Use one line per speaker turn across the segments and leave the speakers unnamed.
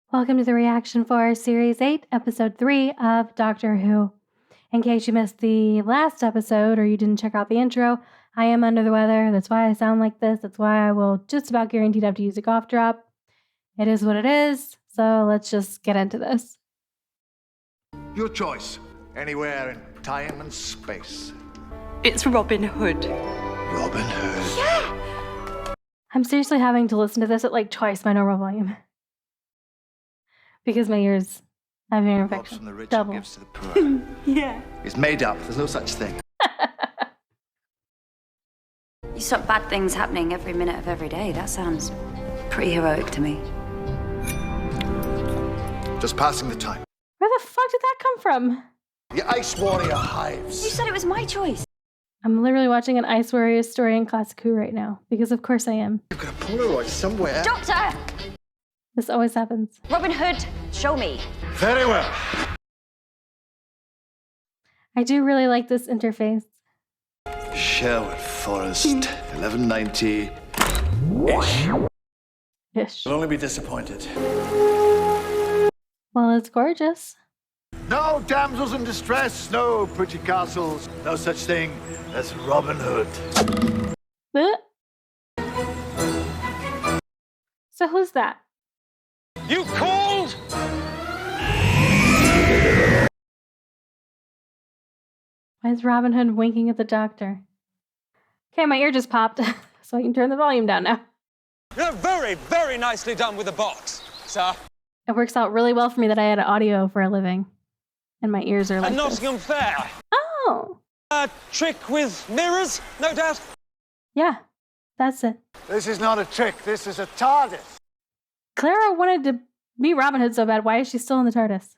Welcome to the reaction for Series 8, Episode 3 of Doctor Who. In case you missed the last episode or you didn't check out the intro, I am under the weather. That's why I sound like this. That's why I will just about guaranteed have to use a cough drop. It is what it is, so let's just get into this.
Your choice. Anywhere in time and space.
It's Robin Hood.
Robin Hood.
Yeah!
I'm seriously having to listen to this at like twice my normal volume. Because my ears have ear infection.
From the rich
Double.
and gives to the poor.
Yeah.
It's made up. There's no such thing.
You stop bad things happening every minute of every day. That sounds pretty heroic to me.
Just passing the time.
Where the fuck did that come from?
The Ice Warrior hives.
You said it was my choice.
I'm literally watching an Ice Warrior story in Classic Who right now. Because of course I am.
You've got a Polaroid somewhere.
Doctor!
This always happens.
Robin Hood, show me.
Very well.
I do really like this interface.
Sherwood Forest, 1190.
Ish.
You'll only be disappointed.
Well, it's gorgeous.
No damsels in distress, no pretty castles, no such thing as Robin Hood.
So who's that?
You called?
Why is Robin Hood winking at the doctor? Okay, my ear just popped, so I can turn the volume down now.
You're very, very nicely done with the box, sir.
It works out really well for me that I had audio for a living. And my ears are like
A
this.
Nottingham Fair.
Oh!
A trick with mirrors, no doubt.
Yeah, that's it.
This is not a trick, this is a TARDIS.
Clara wanted to meet Robin Hood so bad. Why is she still in the TARDIS?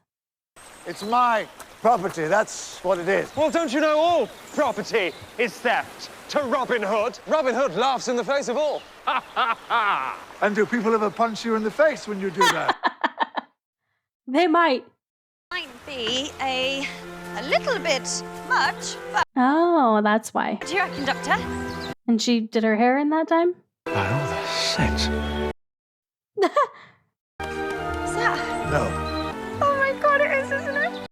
It's my property, that's what it is.
Well, don't you know all property is theft to Robin Hood? Robin Hood laughs in the face of all. Ha, ha, ha.
And do people ever punch you in the face when you do that?
They might.
Might be a little bit much, but
Oh, that's why.
what do you reckon, Doctor?
And she did her hair in that time?
By all the saints.
Is that?
No.
Oh my God, it is, isn't it?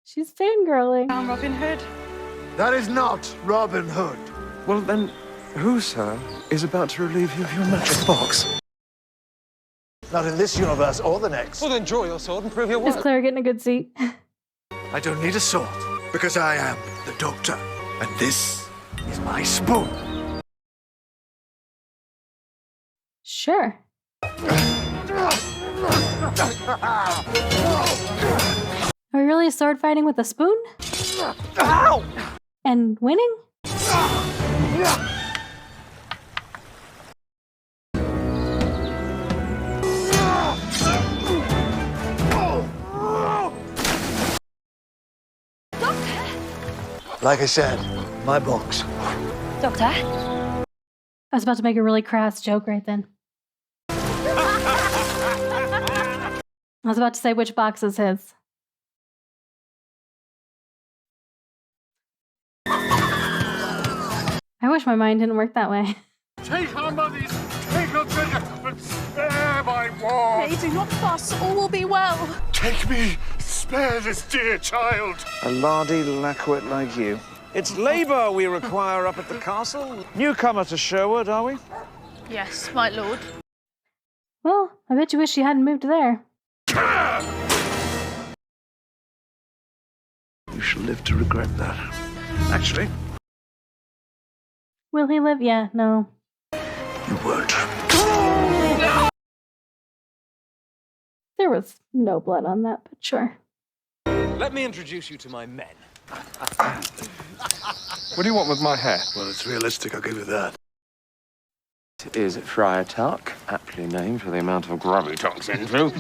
She's fangirling.
I'm Robin Hood.
That is not Robin Hood.
Well, then, who, sir, is about to relieve you of your magic box?
Not in this universe or the next.
Well, then draw your sword and prove your
Is
worth.
Claire getting a good seat?
I don't need a sword, because I am the Doctor. And this is my spoon.
Sure. Are we really sword fighting with a spoon?
Ow!
And winning?
Like I said, my box.
Doctor?
I was about to make a really crass joke right then. I was about to say which box is his. I wish my mind didn't work that way.
Take our monies, take your treasure, but spare my ward.
Hey, do not fuss, all will be well.
Take me, spare this dear child.
A lardy lackwit like you. It's labour we require up at the castle. Newcomer to Sherwood, are we?
Yes, my lord.
Well, I bet you wish you hadn't moved there.
You shall live to regret that. Actually,
Will he live? Yeah, no.
you won't.
There was no blood on that, but sure.
Let me introduce you to my men.
What do you want with my hair?
Well, it's realistic, I'll give you that.
It is Friar Tuck, aptly named for the amount of grub he tucks into.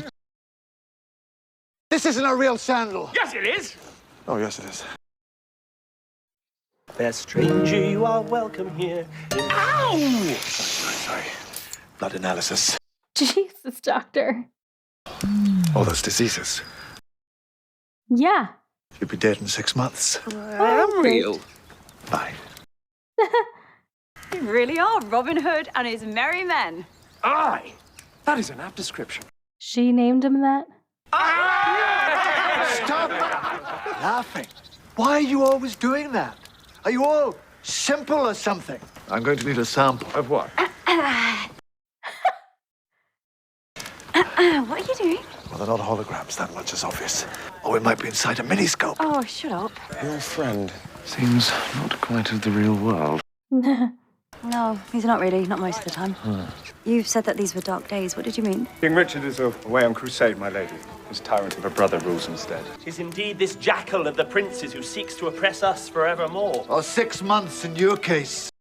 This isn't a real sandal.
Yes, it is.
Oh, yes, it is.
Fair stranger, you are welcome here.
Sorry. Blood analysis.
Jesus, doctor.
All those diseases.
Yeah.
You'll be dead in 6 months.
I am real.
Bye.
You really are Robin Hood and his merry men.
Aye! That is an apt description.
She named him that?
Stop laughing. Why are you always doing that? Are you all simple or something? I'm going to need a sample.
Of what?
What are you doing?
Well, they're not holograms, that much is obvious. Or we might be inside a miniscope.
Oh, shut up.
Your friend seems not quite of the real world.
No, he's not really, not most of the time. You've said that these were dark days. What did you mean?
King Richard is away on crusade, my lady. His tyrant of a brother rules instead.
'Tis indeed this jackal of the princes who seeks to oppress us forevermore.
Or 6 months in your case.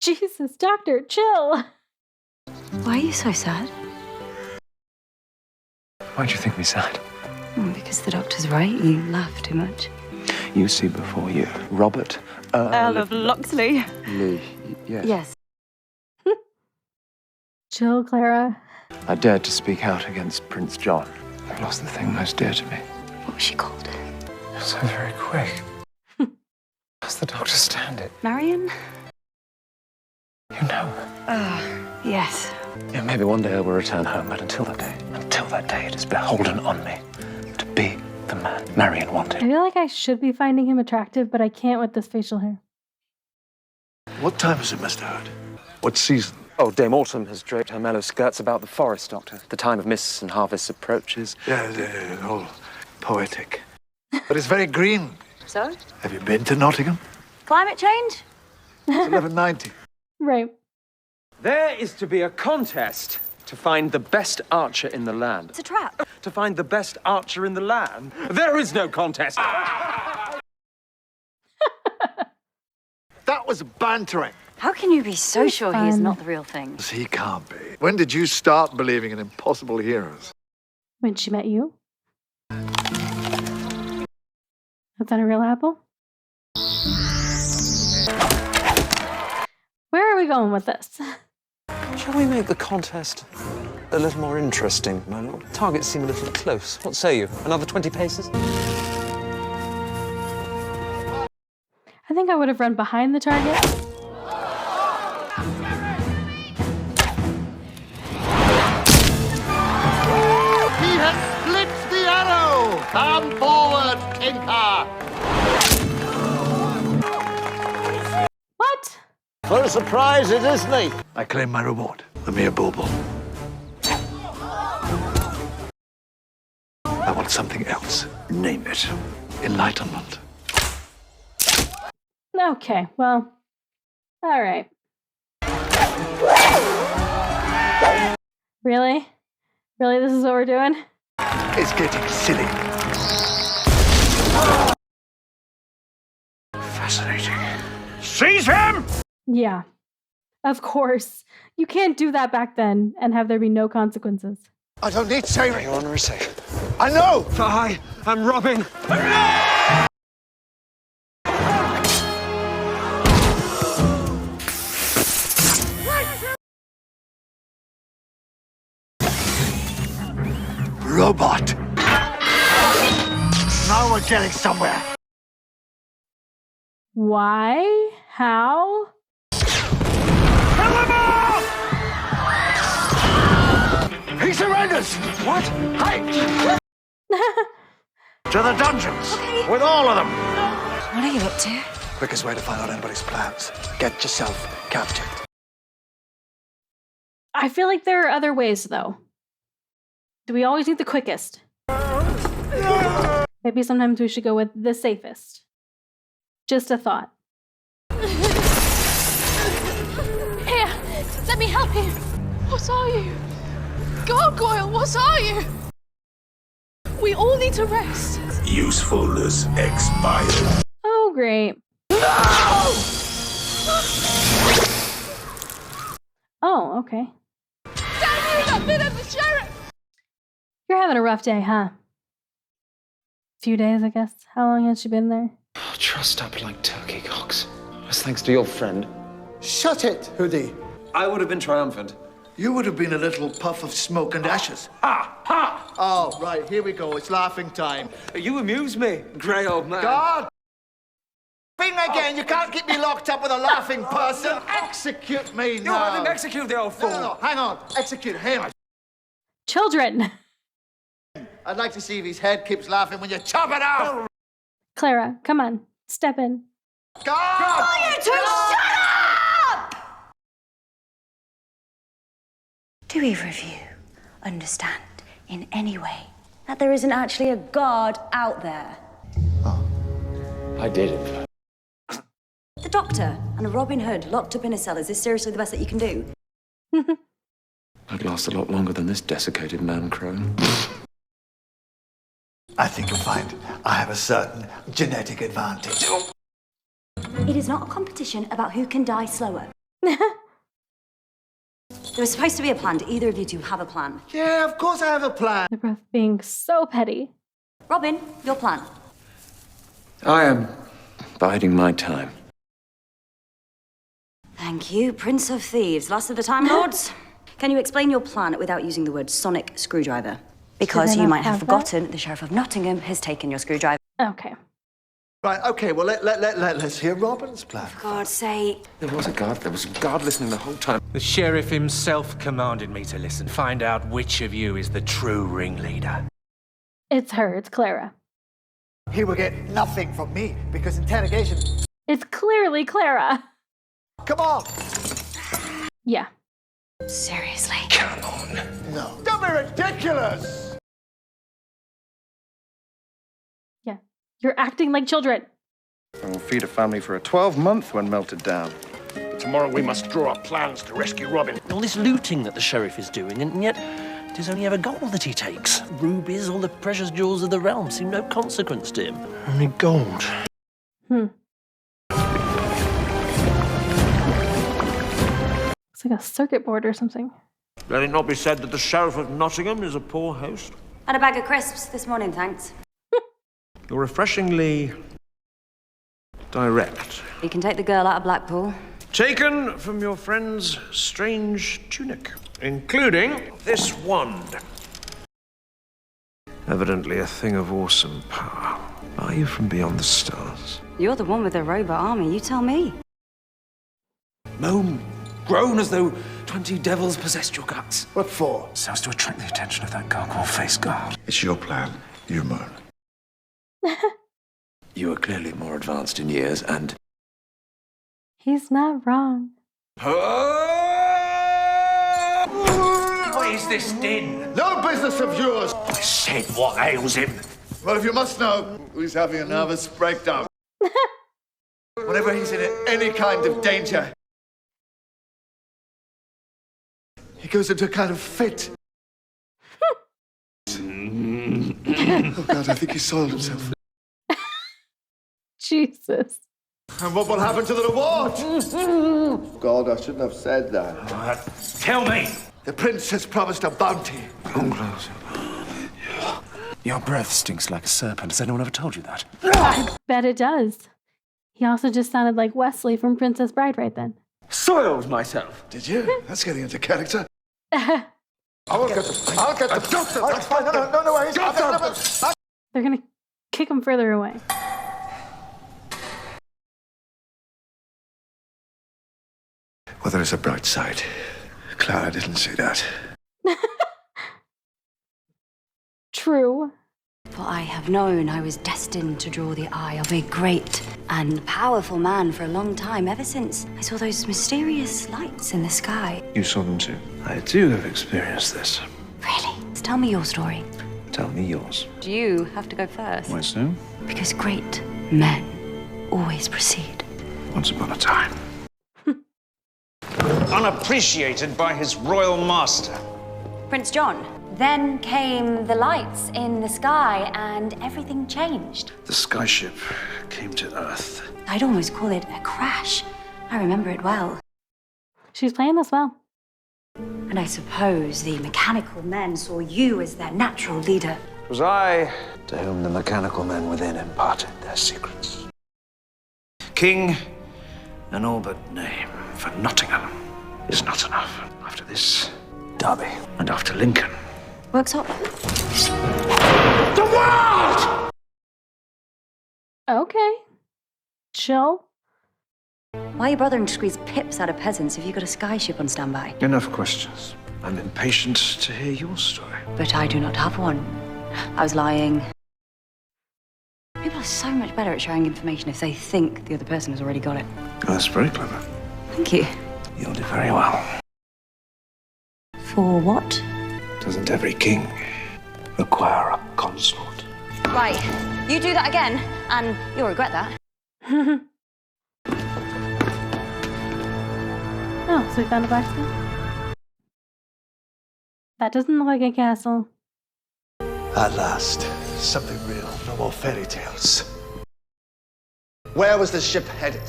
Jesus, Doctor, chill.
Why are you so sad?
Why'd you think me sad?
Because the doctor's right. You laugh too much.
You see before you Robert
Earl of Locksley.
Lee. Yes.
Yes.
Chill, Clara.
I dared to speak out against Prince John. I've lost the thing most dear to me.
What was she called?
You're so very quick. How's the doctor stand it?
Marion?
You know.
Yes.
Yeah, maybe one day I will return home, but until that day, it is beholden on me to be the man Marion
I
wanted.
feel like I should be finding him attractive, but I can't with this facial hair.
What time is it, Mr. Hood? What season?
Oh, Dame Autumn has draped her mellow skirts about the forest, Doctor. The time of mists and harvests approaches.
Yeah, all poetic. But it's very green.
So?
Have you been to Nottingham?
Climate change?
It's 1190.
Right.
There is to be a contest to find the best archer in the land.
It's a trap.
To find the best archer in the land? There is no contest.
That was bantering.
How can you be so
It's
sure he is
fun.
not the real thing?
He can't be. When did you start believing in impossible heroes?
When she met you? Is that a real apple? Where are we going with this?
Shall we make the contest a little more interesting, my lord? Targets seem a little close. What say you? Another 20 paces?
I think I would have run behind the target.
He has split the arrow! Come forward, Tinker!
What?
What a surprise it is, isn't he? I claim my reward, the mere bulbul. I want something else. Name it. Enlightenment.
Okay, well, all right. Really? Really, this is what we're doing?
It's getting silly. Fascinating.
Seize him!
Yeah, of course. You can't do that back then and have there be no consequences.
I don't need saving.
Your honor is safe.
I know!
I am Robin.
Robot. Now we're getting somewhere.
Why? How?
He surrenders! What? Hey! To the dungeons! With all of them!
What are you up to?
Quickest way to find out anybody's plans. Get yourself captured.
I feel like there are other ways, though. Do we always need the quickest? Maybe sometimes we should go with the safest. Just a thought.
Here, let me help you. What are you? Gargoyle, what are you? We all need to rest.
Usefulness expired.
Oh, great. Oh, okay.
Damn you, that bit of the sheriff!
You're having a rough day, huh? Few days, I guess. How long has she been there?
Trussed up like turkey cocks. That's thanks to your friend.
Shut it, Hoodie.
I would have been triumphant.
You would have been a little puff of smoke and ashes.
Ha! Ha!
Oh, right, here we go. It's laughing time.
You amuse me, grey old man.
God! Thing again, you can't keep me locked up with a laughing person. Execute me now.
You haven't executed the old fool.
No, hang on. Execute him.
Children!
I'd like to see if his head keeps laughing when you chop it off.
Clara, come on. Step in.
God!
You two, shut up!
Do either of you understand in any way that there isn't actually a God out there?
I did.
The Doctor and a Robin Hood locked up in a cell. Is this seriously the best that you can do?
I'd last a lot longer than this desiccated man crone.
I think you'll find I have a certain genetic advantage.
It is not a competition about who can die slower. There was supposed to be a plan. Do either of you two have a plan?
Yeah, of course I have a plan.
They're both being so petty.
Robin, your plan.
I am biding my time.
Thank you, Prince of Thieves. Last of the Time Lords. Can you explain your plan without using the word sonic screwdriver? Because you might have forgotten the Sheriff of Nottingham has taken your screwdriver.
Okay.
Right, okay, well, let's hear Robin's plan.
For God's sake.
There was a guard listening the whole time.
The sheriff himself commanded me to listen. Find out which of you is the true ringleader.
It's her. It's Clara.
He will get nothing from me because interrogation.
It's clearly Clara.
Come on.
Yeah.
Seriously.
Come on.
No. Don't be ridiculous.
Yeah. You're acting like children.
And we'll feed a family for a 12-month when melted down.
Tomorrow we must draw up plans to rescue Robin.
All this looting that the sheriff is doing, and yet it is only ever gold that he takes. Rubies, all the precious jewels of the realm seem no consequence to him.
Only gold.
Looks like a circuit board or something.
Let it not be said that the Sheriff of Nottingham is a poor host.
Had a bag of crisps this morning, thanks.
You're refreshingly direct.
You can take the girl out of Blackpool.
Taken from your friend's strange tunic, including this wand. Evidently a thing of awesome power. Are you from beyond the stars?
You're the one with the robot army, you tell me.
Moan, groan as though 20 devils possessed your guts.
What for?
So as to attract the attention of that gargoyle-faced guard.
It's your plan. You moan.
You are clearly more advanced in years, and
He's not wrong.
What is this din?
No business of yours.
I said what ails him.
Well, if you must know, he's having a nervous breakdown. Whenever he's in any kind of danger, he goes into a kind of fit. Oh, God, I think he soiled himself.
Jesus.
And what will happen to the reward? God, I shouldn't have said that.
Tell me.
The prince has promised a bounty.
Come close. Your breath stinks like a serpent. Has anyone ever told you that?
I bet it does. He also just sounded like Wesley from Princess Bride right then.
Soiled myself. Did you? That's getting into character. I will get them. I'll get them. That's fine. No worries.
They're gonna kick him further away.
Well, there is a bright side. Clara didn't see that.
True.
For I have known I was destined to draw the eye of a great and powerful man for a long time, ever since I saw those mysterious lights in the sky.
You saw them too. I too have experienced this.
Really? So tell me your story.
Tell me yours.
Do you have to go first?
Why so?
Because great men always proceed.
Once upon a time. Unappreciated by his royal master.
Prince John. Then came the lights in the sky and everything changed.
The skyship came to Earth.
I'd almost call it a crash. I remember it well.
She's playing this well.
And I suppose the mechanical men saw you as their natural leader.
It was I to whom the mechanical men within imparted their secrets.
King and all but name for Nottingham is not enough. After this, Derby. And after Lincoln.
Works up.
The world!
Okay. Chill.
Why are you bothering to squeeze pips out of peasants if you've got a skyship on standby?
Enough questions. I'm impatient to hear your story.
But I do not have one. I was lying. People are so much better at sharing information if they think the other person has already got it.
That's very clever.
Thank you.
You'll do very well.
For what?
Doesn't every king require a consort?
Right, you do that again, and you'll regret that.
Oh, so we found a blacksmith? That doesn't look like a castle.
At last, something real. No more fairy tales. Where was the ship headed?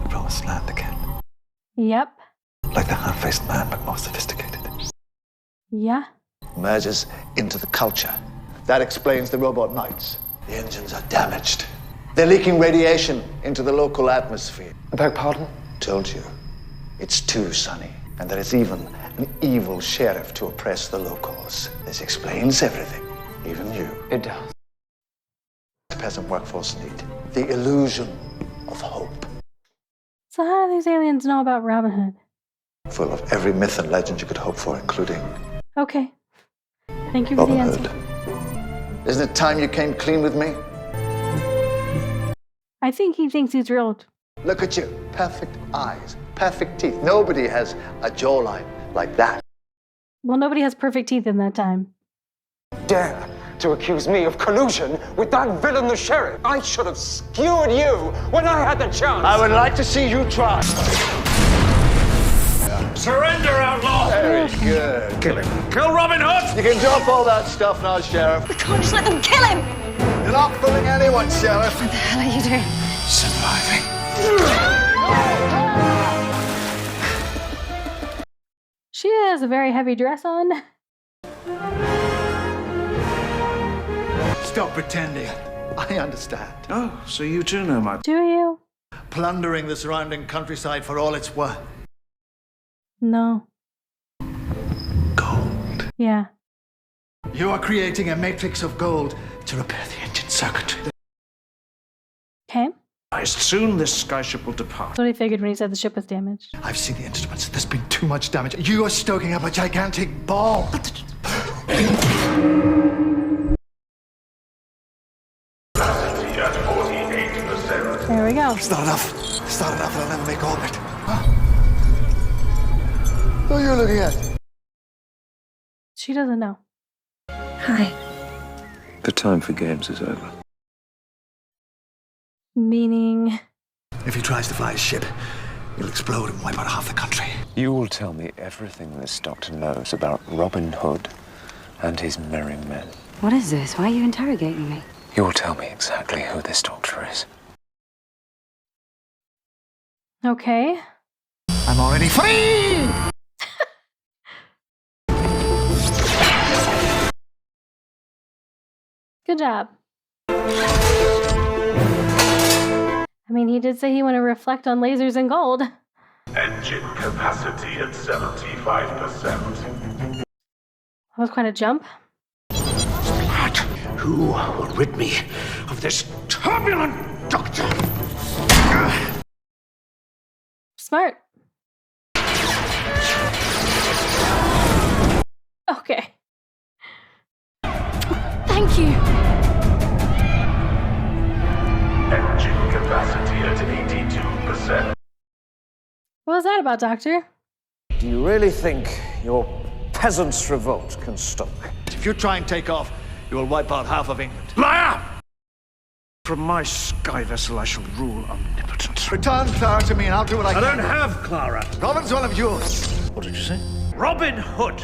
The promised land again.
Yep.
Like the half-faced man, but more sophisticated.
Yeah.
Merges into the culture. That explains the robot knights. The engines are damaged. They're leaking radiation into the local atmosphere.
I beg pardon?
Told you. It's too sunny. And there is even an evil sheriff to oppress the locals. This explains everything. Even you.
It does.
The peasant workforce need. The illusion of hope.
So how do these aliens know about Robin Hood?
Full of every myth and legend you could hope for, including
Okay. Thank you for the
Robin
answer.
Hood. Isn't it time you came clean with me?
I think he thinks he's real.
Look at you. Perfect eyes. Perfect teeth. Nobody has a jawline like that.
Well, nobody has perfect teeth in that time.
Dare to accuse me of collusion with that villain, the sheriff. I should have skewered you when I had the chance.
I would like to see you try.
Surrender, outlaw!
Very good.
Kill him. Kill Robin Hood!
You can drop all that stuff now, Sheriff.
We can't just let them kill him!
You're not fooling anyone, Sheriff.
What the hell are you doing?
Surviving.
She has a very heavy dress on.
Stop pretending. I understand.
Oh, so you too know my...
Do you?
Plundering the surrounding countryside for all it's worth.
No.
Gold.
Yeah.
You are creating a matrix of gold to repair the engine circuitry.
Okay.
Soon this skyship will depart.
That's what I figured when he said the ship was damaged.
I've seen the instruments. There's been too much damage. You are stoking up a gigantic ball.
There we go.
It's not enough. It's not enough. It'll never make orbit. Huh? Who are you looking at?
She doesn't know.
Hi.
The time for games is over.
Meaning...
If he tries to fly a ship, it'll explode and wipe out half the country.
You will tell me everything this doctor knows about Robin Hood and his merry men.
What is this? Why are you interrogating me?
You will tell me exactly who this doctor is.
Okay.
I'm already free!
Good job. I mean, he did say he wanted to reflect on lasers and gold.
Engine capacity at 75%.
That was quite a jump.
Blood! Who will rid me of this turbulent doctor?
Smart. Okay.
Thank you.
Engine capacity at 82%.
What was that about, Doctor?
Do you really think your peasants' revolt can stop me?
If you try and take off, you will wipe out half of England.
Liar! From my sky vessel, I shall rule omnipotence.
Return Clara to me and I'll do what I
I
can.
don't have Clara.
Robin's one of yours.
What did you say? Robin Hood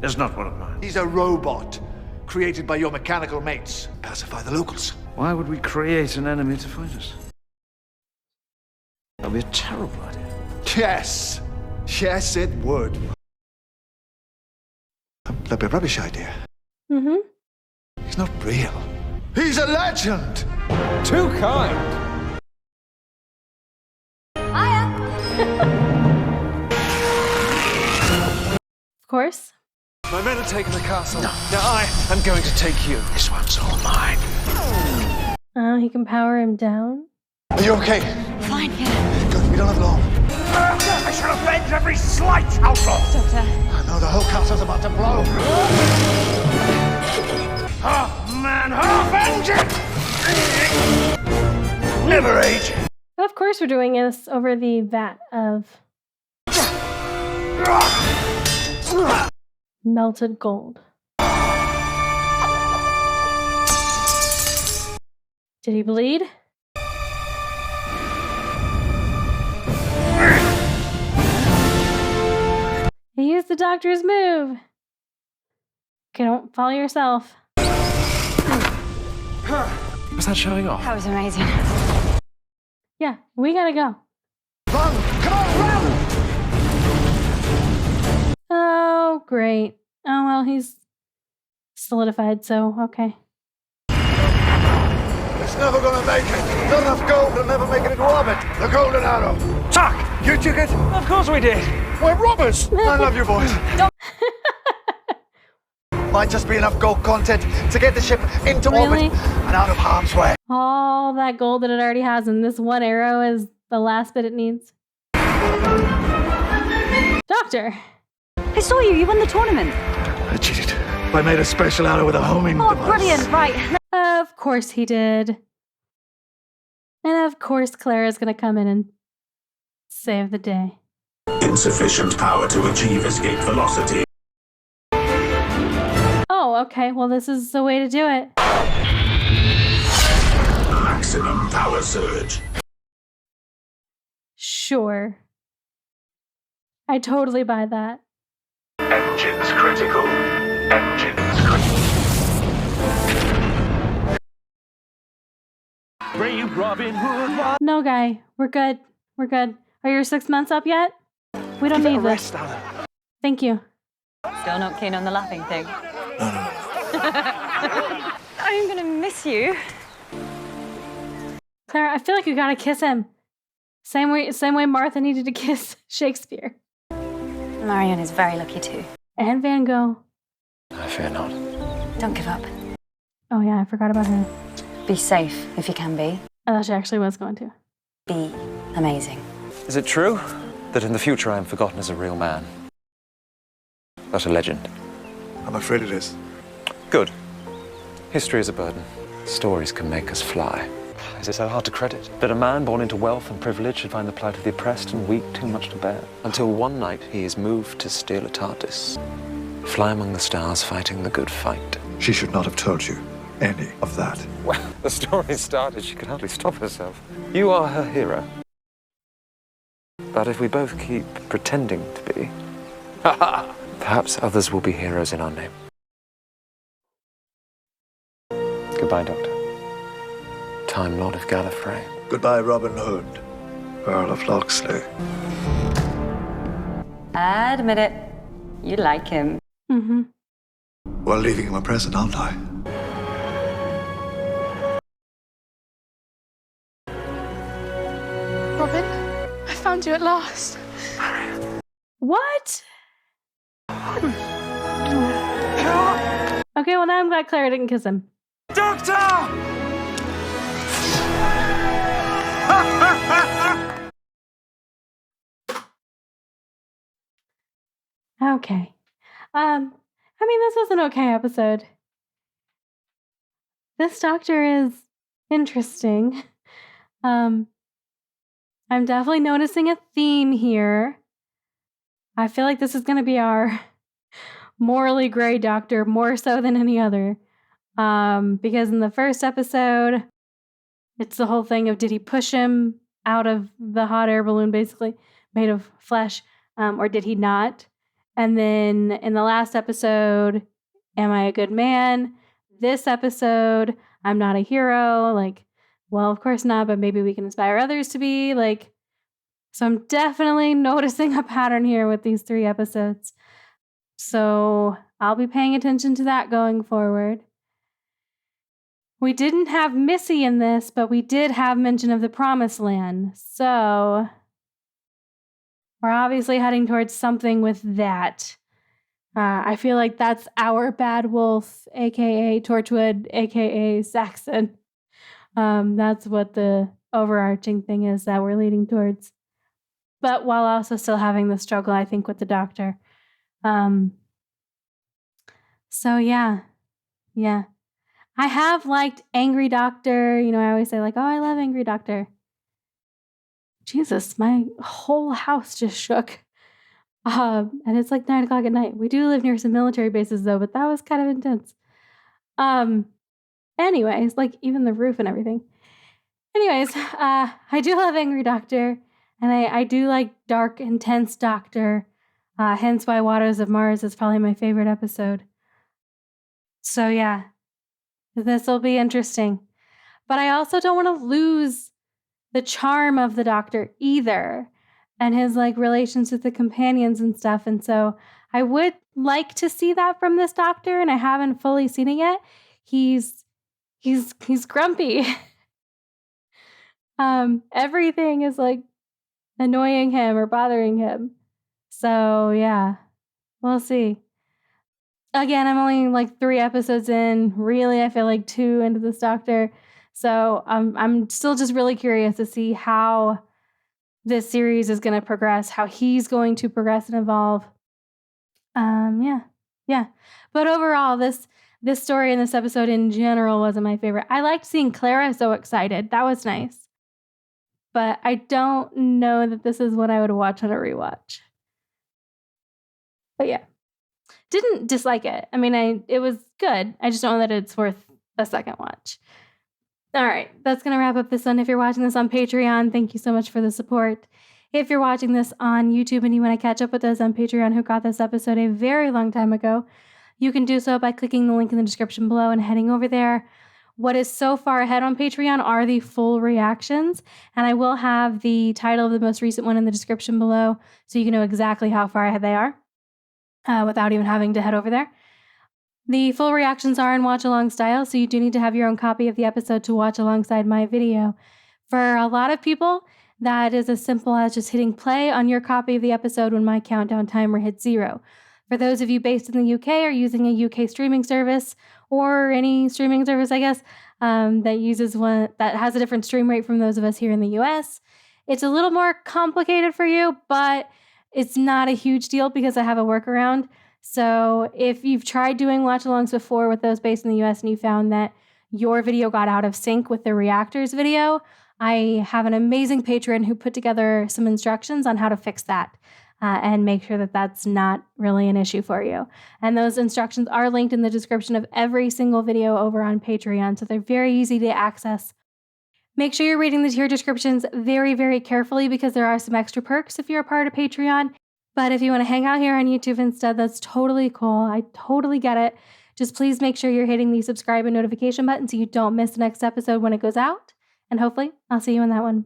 is not one of mine.
He's a robot created by your mechanical mates. Pacify the locals.
Why would we create an enemy to fight us? That would be a terrible idea.
Yes. Yes, it would. That'd be a rubbish idea.
Mm-hmm.
He's not real. He's a legend!
Too kind.
Of course.
My men are taking the castle. Now I am going to take you.
This one's all mine.
Oh, he can power him down.
Are you okay?
Fine, yeah.
Good, we don't have long.
I shall avenge every slight outlaw.
Doctor.
I know the whole castle's was about to blow.
Half man, half engine! Never age.
Of course we're doing this over the vat of melted gold. Did he bleed? He used the doctor's move. Okay, don't follow yourself.
Was that showing off?
That was amazing.
Yeah, we gotta go.
Run! Come on, run!
Oh, great. Oh, well, he's solidified, so okay.
It's never gonna make it. Not enough gold will never make it into orbit. The golden arrow.
Tuck!
You took it?
Of course we did.
We're robbers. I love you, boys. Might just be enough gold content to get the ship into
Really?
orbit and out of harm's way.
All that gold that it already has, and this one arrow is the last bit it needs. Doctor!
I saw you. You won the tournament.
I cheated. I made a special arrow with a homing
Oh,
device.
brilliant. Right.
Of course he did. And of course Clara's gonna come in and save the day.
Insufficient power to achieve escape velocity.
Oh, okay. Well, this is the way to do it.
Maximum power surge.
Sure. I totally buy that.
Engines critical. Engines critical.
Brave Robin Hood.
No, guy. We're good. We're good. Are your 6 months up yet? We don't need this. Thank you.
Still not keen on the laughing thing. I'm gonna miss you.
Clara, I feel like you gotta kiss him. Same way Martha needed to kiss Shakespeare.
Marion is very lucky too.
And Van Gogh.
I fear not.
Don't give up.
Oh yeah, I forgot about her.
Be safe if you can be.
I thought she actually was going to.
Be amazing.
Is it true that in the future I am forgotten as a real man? But a legend?
I'm afraid it is.
Good. History is a burden. Stories can make us fly. Is it so hard to credit that a man born into wealth and privilege should find the plight of the oppressed and weak too much to bear? Until one night he is moved to steal a TARDIS, fly among the stars fighting the good fight.
She should not have told you any of that.
Well, the story started, she could hardly stop herself. You are her hero. But if we both keep pretending to be, perhaps others will be heroes in our name. Goodbye, Doctor. Time Lord of Gallifrey.
Goodbye, Robin Hood, Earl of Locksley.
Admit it. You like him.
Mm-hmm.
Well, leaving him a present, aren't I?
Robin, I found you at last.
What? Okay, well now I'm glad Clara didn't kiss him.
Doctor!
Okay. I mean, this was an okay episode. This doctor is interesting. I'm definitely noticing a theme here. I feel like this is going to be our morally gray doctor more so than any other. Because in the first episode, it's the whole thing of did he push him out of the hot air balloon, basically made of flesh, or did he not? And then in the last episode, am I a good man? This episode, I'm not a hero. Like, well, of course not, but maybe we can inspire others to be. Like, so I'm definitely noticing a pattern here with these 3 episodes. So I'll be paying attention to that going forward. We didn't have Missy in this, but we did have mention of the Promised Land. So we're obviously heading towards something with that. I feel like that's our Bad Wolf, a.k.a. Torchwood, a.k.a. Saxon. That's what the overarching thing is that we're leading towards. But while also still having the struggle, I think, with the Doctor. So yeah. I have liked Angry Doctor. I always say like, oh, I love Angry Doctor. Jesus, my whole house just shook. And it's like 9 o'clock at night. We do live near some military bases though, but that was kind of intense. Anyways, like even the roof and everything. Anyways, I do love Angry Doctor, and I do like dark, intense Doctor. Hence why Waters of Mars is probably my favorite episode. So yeah, this will be interesting. But I also don't want to lose the charm of the Doctor either, and his like relations with the companions and stuff. And so I would like to see that from this Doctor, and I haven't fully seen it yet. He's grumpy. Everything is like annoying him or bothering him. So yeah, we'll see. Again, I'm only like 3 episodes in. Really, I feel like 2 into this Doctor. So I'm still just really curious to see how this series is going to progress, how he's going to progress and evolve. Yeah. But overall, this story and this episode in general wasn't my favorite. I liked seeing Clara so excited. That was nice. But I don't know that this is what I would watch on a rewatch. But yeah. Didn't dislike it. I mean, it was good. I just don't know that it's worth a second watch. All right, that's going to wrap up this one. If you're watching this on Patreon, thank you so much for the support. If you're watching this on YouTube and you want to catch up with us on Patreon who got this episode a very long time ago, you can do so by clicking the link in the description below and heading over there. What is so far ahead on Patreon are the full reactions, and I will have the title of the most recent one in the description below so you can know exactly how far ahead they are without even having to head over there. The full reactions are in watch-along style, so you do need to have your own copy of the episode to watch alongside my video. For a lot of people, that is as simple as just hitting play on your copy of the episode when my countdown timer hits 0. For those of you based in the UK or using a UK streaming service, or any streaming service, I guess, that uses one that has a different stream rate from those of us here in the US, it's a little more complicated for you, but it's not a huge deal because I have a workaround. So if you've tried doing watch-alongs before with those based in the US and you found that your video got out of sync with the reactors video, I have an amazing patron who put together some instructions on how to fix that and make sure that that's not really an issue for you. And those instructions are linked in the description of every single video over on Patreon, so they're very easy to access. Make sure you're reading the tier descriptions very, very carefully because there are some extra perks if you're a part of Patreon. But if you want to hang out here on YouTube instead, that's totally cool. I totally get it. Just please make sure you're hitting the subscribe and notification button so you don't miss the next episode when it goes out. And hopefully, I'll see you in that one.